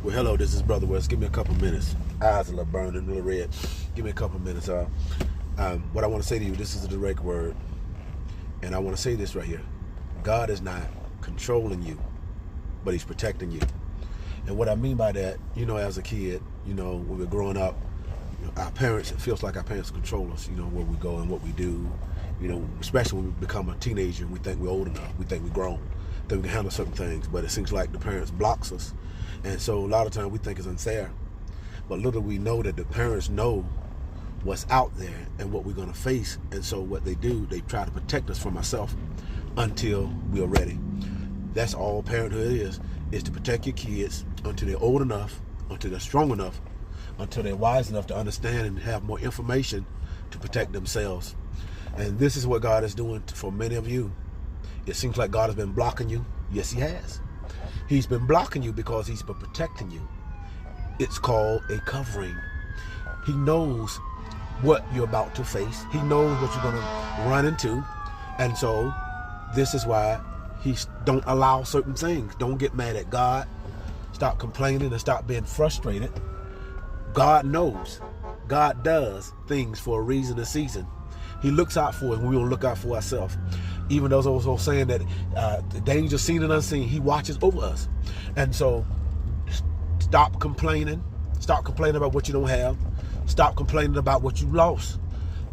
Well, hello, this is Brother West. Give me a couple minutes. Eyes a little burning, a little red. Give me a couple minutes. What I want to say to you, this is a direct word. And I want to say this right here. God is not controlling you, but he's protecting you. And what I mean by that, as a kid, when we're growing up, our parents, it feels like our parents control us, where we go and what we do, especially when we become a teenager and we think we're old enough, we think we're grown, that we can handle certain things, but it seems like the parents blocks us. And so a lot of times we think it's unfair, but little we know that the parents know what's out there and what we're going to face. And so what they do, they try to protect us from ourselves until we are ready. That's all parenthood is to protect your kids until they're old enough, until they're strong enough, until they're wise enough to understand and have more information to protect themselves. And this is what God is doing for many of you. It seems like God has been blocking you. Yes, he has. He's been blocking you because he's been protecting you. It's called a covering. He knows what you're about to face. He knows what you're going to run into. And so this is why he don't allow certain things. Don't get mad at God. Stop complaining and stop being frustrated. God knows. God does things for a reason and season. He looks out for us when we don't look out for ourselves. Even those also saying that the danger seen and unseen, he watches over us. And so stop complaining. Stop complaining about what you don't have. Stop complaining about what you lost.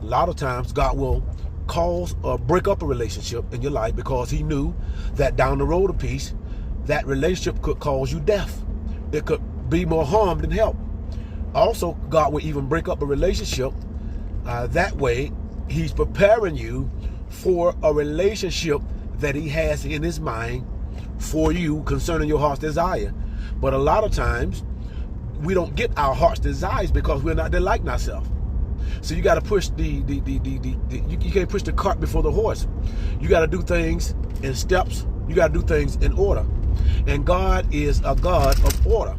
A lot of times God will cause or break up a relationship in your life because he knew that down the road a piece, that relationship could cause you death. It could be more harm than help. Also, God will even break up a relationship. That way, he's preparing you for a relationship that he has in his mind for you concerning your heart's desire. But a lot of times, we don't get our heart's desires because we're not delighting ourselves. So you got to push you can't push the cart before the horse. You got to do things in steps. You got to do things in order. And God is a God of order.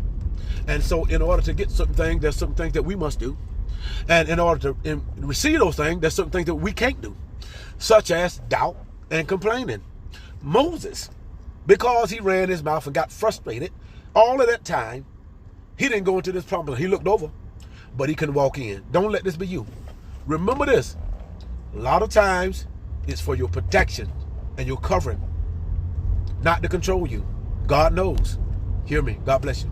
And so in order to get certain things, there's certain things that we must do. And in order to receive those things, there's certain things that we can't do, such as doubt and complaining. Moses, because he ran his mouth and got frustrated, all of that time, he didn't go into this promise. He looked over, but he couldn't walk in. Don't let this be you. Remember this. A lot of times, it's for your protection and your covering, not to control you. God knows. Hear me. God bless you.